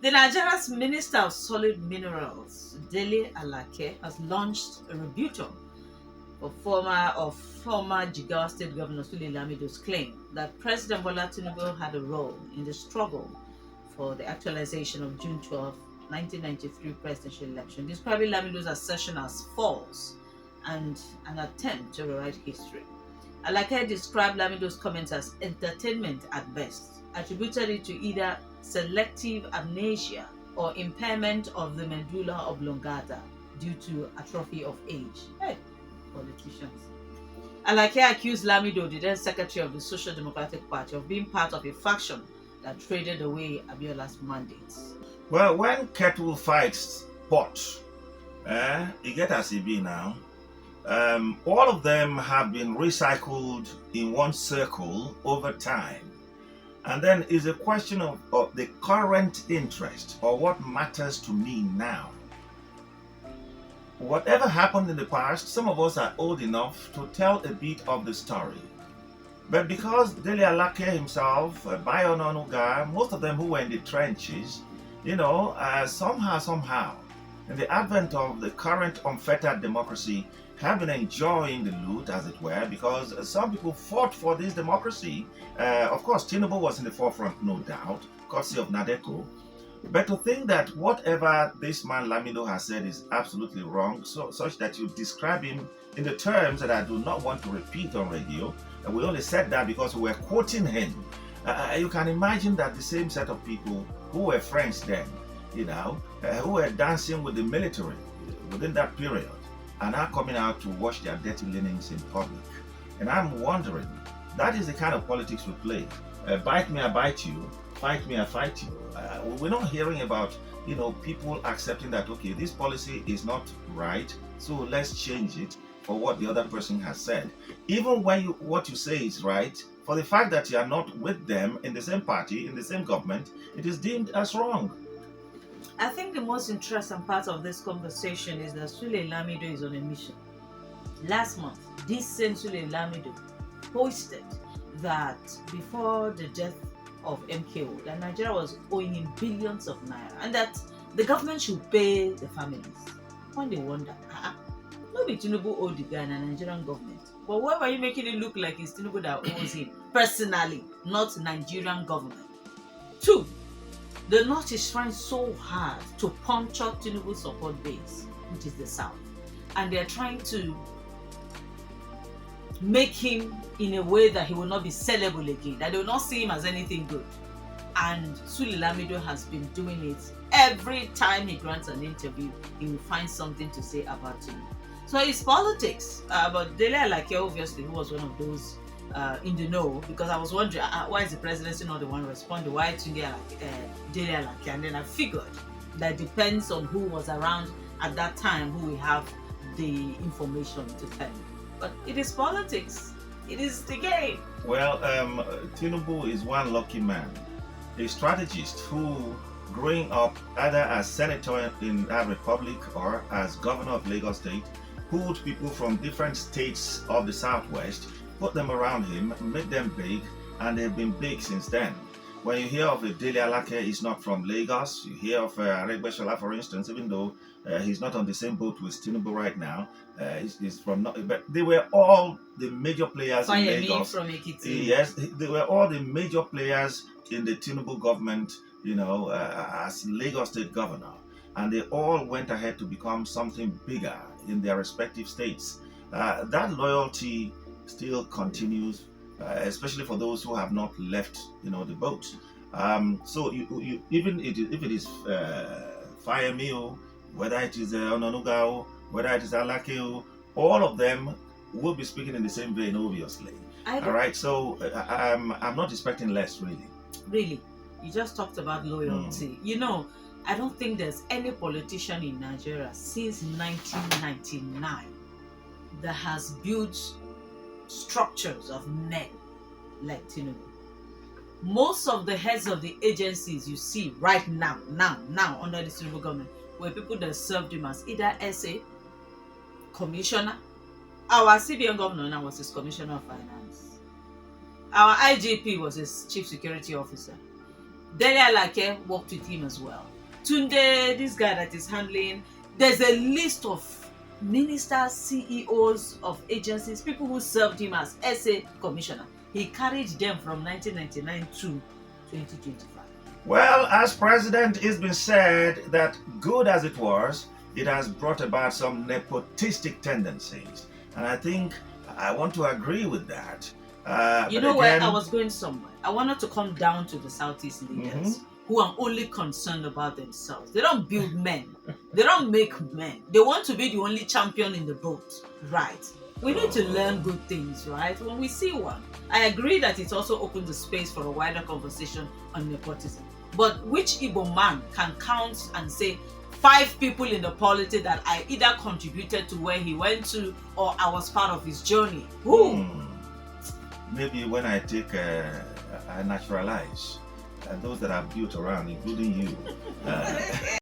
The Nigeria's Minister of Solid Minerals, Dele Alake, has launched a rebuttal of former Jigawa State Governor Sule Lamido's claim that President Bola Tinubu had a role in the struggle for the actualization of June 12, 1993 presidential election, describing Lamido's assertion as false and an attempt to rewrite history. Alake described Lamido's comments as entertainment at best, attributed it to either selective amnesia or impairment of the medulla oblongata due to atrophy of age. Hey, politicians. Alake accused Lamido, the then secretary of the Social Democratic Party, of being part of a faction that traded away Abiola's mandates. Well, when kettle fights pot, you get as it be now. All of them have been recycled in one circle over time. And then is a question of the current interest or what matters to me now. Whatever happened in the past, some of us are old enough to tell a bit of the story. But because Dele Alake himself, Bayon Onuga, most of them who were in the trenches, somehow, in the advent of the current unfettered democracy, have been enjoying the loot, as it were, because some people fought for this democracy. Of course, Tinubu was in the forefront, no doubt, courtesy of Nadeko. But to think that whatever this man Lamido has said is absolutely wrong, such that you describe him in the terms that I do not want to repeat on radio, and we only said that because we were quoting him. You can imagine that the same set of people who were friends then, who were dancing with the military within that period, are now coming out to wash their dirty linens in public. And I'm wondering, that is the kind of politics we play. Bite me, I bite you. Fight me, I fight you. We're not hearing about, people accepting that, okay, this policy is not right, so let's change it for what the other person has said. Even when what you say is right, for the fact that you are not with them in the same party, in the same government, it is deemed as wrong. I think the most interesting part of this conversation is that Sule Lamido is on a mission. Last month, this same Sule Lamido posted that before the death of MKO, that Nigeria was owing him billions of naira and that the government should pay the families. When they wonder, no be Tinubu owe the guy and Nigerian government. But why are you making it look like it's Tinubu that owes him personally, not Nigerian government? Two, the North is trying so hard to puncture Tinubu's support base, which is the South. And they're trying to make him in a way that he will not be sellable again, that they will not see him as anything good. And Sule Lamido has been doing it. Every time he grants an interview, he will find something to say about him. So it's politics. But Dele Alake, obviously, who was one of those in the know, because I was wondering, why is the presidency not the one responding? Why to Dele Alake? And then I figured that depends on who was around at that time, who will have the information to tell you. But it is politics. It is the game. Well, Tinubu is one lucky man, a strategist who, growing up either as senator in that republic or as governor of Lagos State, pulled people from different states of the Southwest, put them around him, made them big, and they've been big since then. When you hear of a Dele Alake, he's not from Lagos. You hear of Aregbesola, for instance, even though he's not on the same boat with Tinubu right now. He's from, but they were all the major players in Lagos. From Ekiti. Yes, they were all the major players in the Tinubu government, as Lagos State governor. And they all went ahead to become something bigger in their respective states. That loyalty still continues, especially for those who have not left, the boat. So you even if it is Fayemio, whether it is Ononugao, whether it is Alakeo, all of them will be speaking in the same vein, obviously. All right, so I'm not expecting less, really. Really, you just talked about loyalty. I don't think there's any politician in Nigeria since 1999 that has built structures of men like Tinubu. Most of the heads of the agencies you see right now under the Tinubu government were people that served him as either SA, commissioner. Our CBN governor now was his commissioner of finance. Our IGP was his chief security officer. Dele Alake worked with him as well. Tunde, this guy that is handling, there's a list of ministers, CEOs of agencies, people who served him as SA commissioner. He carried them from 1999 to 2025. Well, as president, it's been said that good as it was, it has brought about some nepotistic tendencies. And I think I want to agree with that. You know where I was going somewhere. I wanted to come down to the Southeast leaders who are only concerned about themselves. They don't build men. They don't make men. They want to be the only champion in the boat. Right. We need to learn good things, right? When we see one. I agree that it also opens the space for a wider conversation on nepotism. But which Igbo man can count and say 5 people in the polity that I either contributed to where he went to or I was part of his journey? Who? Maybe when I take I naturalize those that are built around, including you,